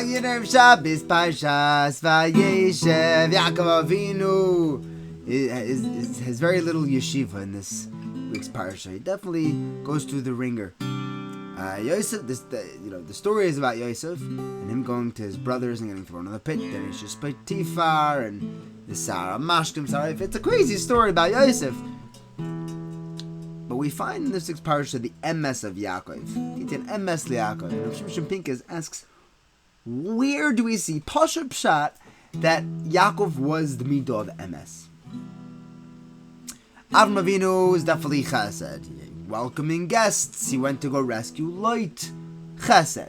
Vayener Shabbos Parshas Vayeshev Yaakov Avinu has very little yeshiva in this week's parsha. He definitely goes through the ringer. Yosef, the story is about Yosef and him going to his brothers and getting thrown in the pit. Then he's just Potiphar and the Sarah Mashkim Sarah. It's a crazy story about Yosef. But we find in this week's parsha the emes of Yaakov. It's an emes liYaakov. And Rav Pinkus asks, where do we see Pasha Pshat that Yaakov was the midah of emes? Avram Avinu is definitely chesed. Welcoming guests, he went to go rescue Lot, chesed.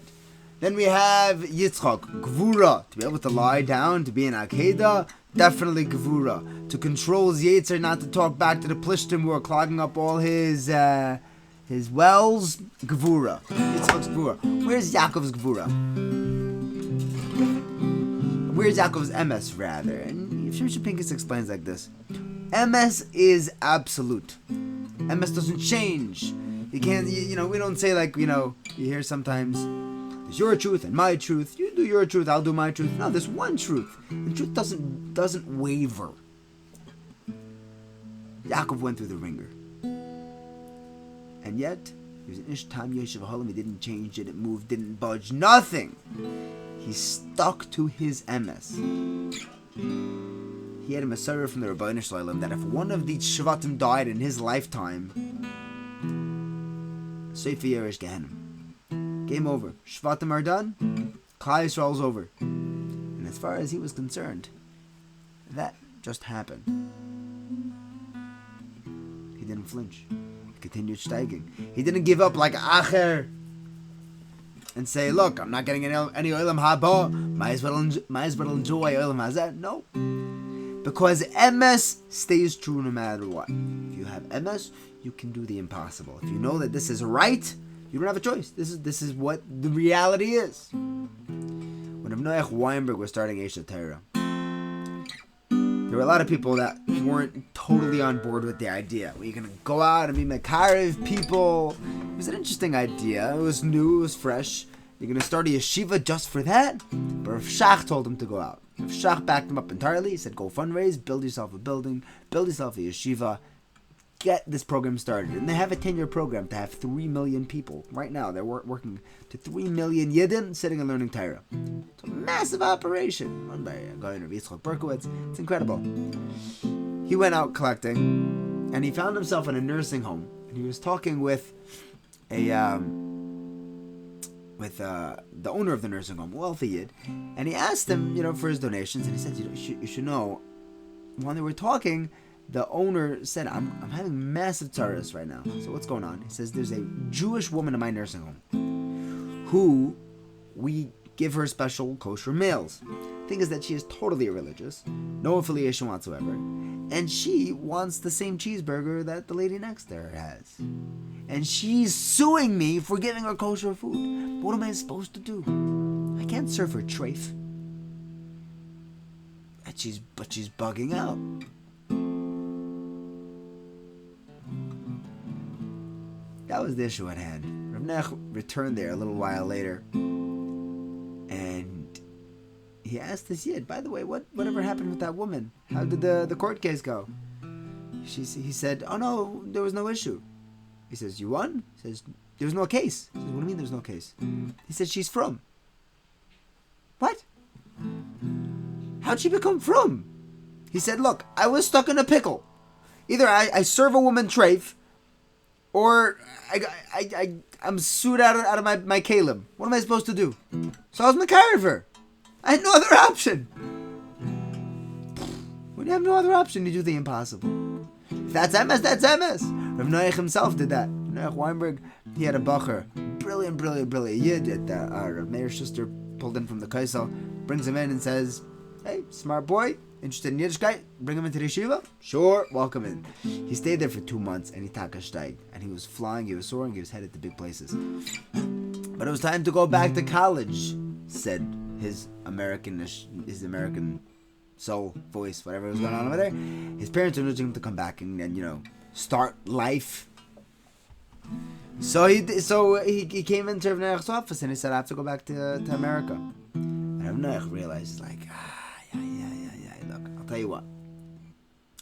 Then we have Yitzchak, gvura, to be able to lie down, to be an akedah, definitely gvura. To control his Yetzer, not to talk back to the Plishtim who are clogging up all his wells, gvura. Yitzchak's gvura. Where's Yaakov's gvura? Where's Yaakov's emes, rather? And Rav Pinkus explains like this. Emes is absolute. Emes doesn't change. You can't, we don't say like, you hear sometimes, there's your truth and my truth. You do your truth, I'll do my truth. No, there's one truth. The truth doesn't waver. Yaakov went through the ringer. And yet, he was an Ish Tam Yeshiv Halim. He didn't change, didn't move, didn't budge, nothing. He stuck to his emes. He had a Messiah from the Rabbeinu Shalom that if one of these Shvatim died in his lifetime, Sefer Yerush Gehenim. Game over. Shvatim are done. Klal Yisrael's over. And as far as he was concerned, that just happened. He didn't flinch. He continued steiging. He didn't give up like Acher and say, look, I'm not getting any Olam Haba. Might as well enjoy Olam Hazeh. No. Because emes stays true no matter what. If you have emes, you can do the impossible. If you know that this is right, you don't have a choice. This is what the reality is. When Rav Weinberg was starting Eshet Torah, there were a lot of people that weren't totally on board with the idea. Were you going to go out and be Mekarev people? It was an interesting idea. It was new, it was fresh. You're going to start a yeshiva just for that? But Rav Shach told him to go out. Rav Shach backed him up entirely. He said, go fundraise, build yourself a building, build yourself a yeshiva, get this program started. And they have a 10-year program to have 3 million people. Right now, they're working to 3 million Yidden sitting and learning Torah. It's a massive operation run by a guy named Yitzchak Berkowitz. It's incredible. He went out collecting, and he found himself in a nursing home. And he was talking with the owner of the nursing home, wealthy Yid, and he asked him, for his donations, and he said, you should know, when they were talking, the owner said, I'm having massive tzaras right now. So what's going on? He says, there's a Jewish woman in my nursing home who we give her special kosher meals. The thing is that she is totally irreligious, no affiliation whatsoever, and she wants the same cheeseburger that the lady next to her has. And she's suing me for giving her kosher food. What am I supposed to do? I can't serve her treif. But she's bugging out. That was the issue at hand. Rav Nech returned there a little while later, and he asked this Yid, by the way, whatever happened with that woman? How did the court case go? He said, oh no, there was no issue. He says, you won? He says, there's no case. He says, what do you mean there's no case? He said, she's from. What? How'd she become from? He said, look, I was stuck in a pickle. Either I serve a woman treif, or I'm sued out of my kalim. What am I supposed to do? So I was Mekarev. I had no other option. When you have no other option, you do the impossible. If that's emes, that's emes. Rav Noach himself did that. Noach Weinberg, he had a bacher, brilliant Yid that Rav Meir's sister pulled in from the Kaisel, brings him in and says, hey, smart boy, interested in Yiddishkeit, bring him into the yeshiva? Sure, welcome in. He stayed there for 2 months and he takashtayed. And he was flying, he was soaring, he was headed to big places. But it was time to go back to college, said his American soul voice, whatever was going on over there. His parents were urging him to come back and start life. So he came into Rav Nech's office and he said, I have to go back to America. Noach realizes, like, look, I'll tell you what.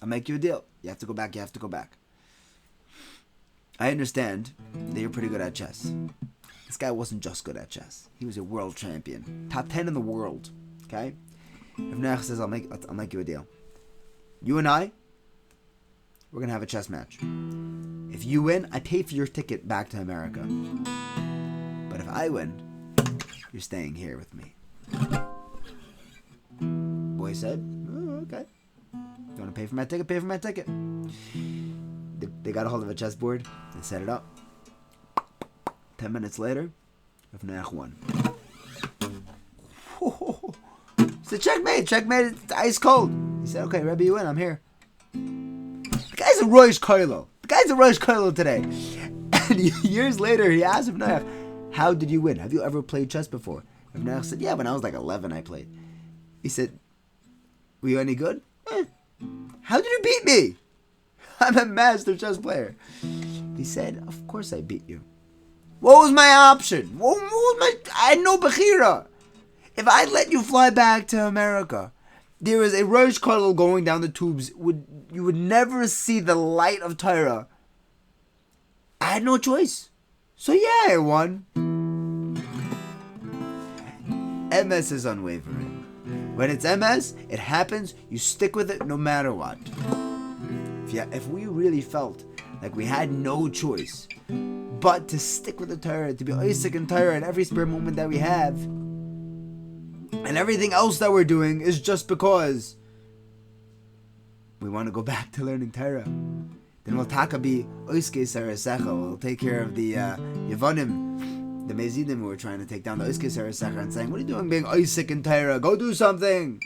I'll make you a deal. You have to go back. I understand that you're pretty good at chess. This guy wasn't just good at chess. He was a world champion. Top 10 in the world. Okay? Rav Noach says, I'll make you a deal. You and I, we're going to have a chess match. If you win, I pay for your ticket back to America. But if I win, you're staying here with me. Boy said, oh, okay. You want to pay for my ticket? Pay for my ticket. They got a hold of a chessboard. They set it up. 10 minutes later, Rav Noach won. He said, checkmate. It's ice cold. He said, okay, Rebbe, you win. I'm here. The guy's a Rosh Koilo today. And years later, he asked Rav Noach, how did you win? Have you ever played chess before? Rav Noach said, yeah, when I was like 11, I played. He said, were you any good? How did you beat me? I'm a master chess player. He said, of course I beat you. What was my option? I had no bechira. If I let you fly back to America, there is a Rosh Kollel going down the tubes. You would never see the light of Torah. I had no choice. So yeah, I won. Emes is unwavering. When it's emes, it happens. You stick with it no matter what. If we really felt like we had no choice but to stick with the Torah, to be Isaac and Torah at every spare moment that we have, and everything else that we're doing is just because we want to go back to learning Torah, then we'll be Oiske Sarasecha. We'll take care of the Yevonim, the Mezidim who were trying to take down the Oiske Sarasecha and saying, what are you doing being Isaac and Torah? Go do something.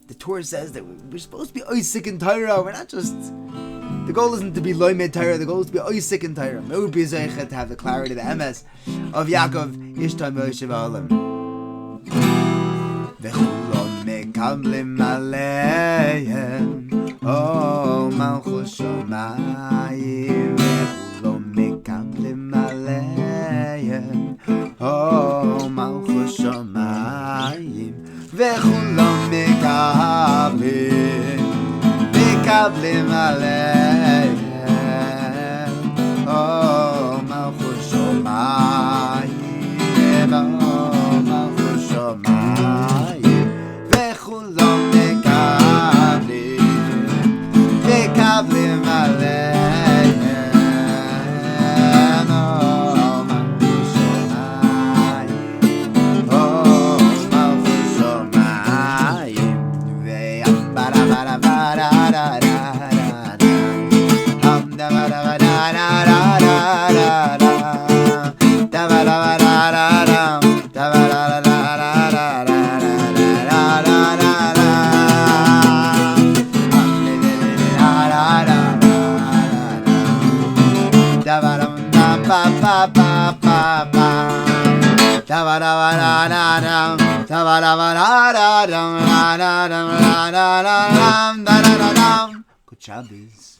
The Torah says that we're supposed to be Isaac and Torah. We're not just... The goal isn't to be Loimed Torah. The goal is to be Isaac and Torah. It would be Zeichet to have the clarity, the emes of Yaakov, Ishtar Moshe V'Olam. V'chulon mekablim aleihem, O Malchus Shamayaim. V'chulon mekablim aleihem, O Malchus Shamayaim. V'chulon mekablim aleihem, Oh, Malchus Shamayaim, Oh, Malchus Shamayaim, V'chulon mekablim aleihem, Oh, Malchus Shamayaim, Oh, Malchus Shamayaim, Good Shabbos.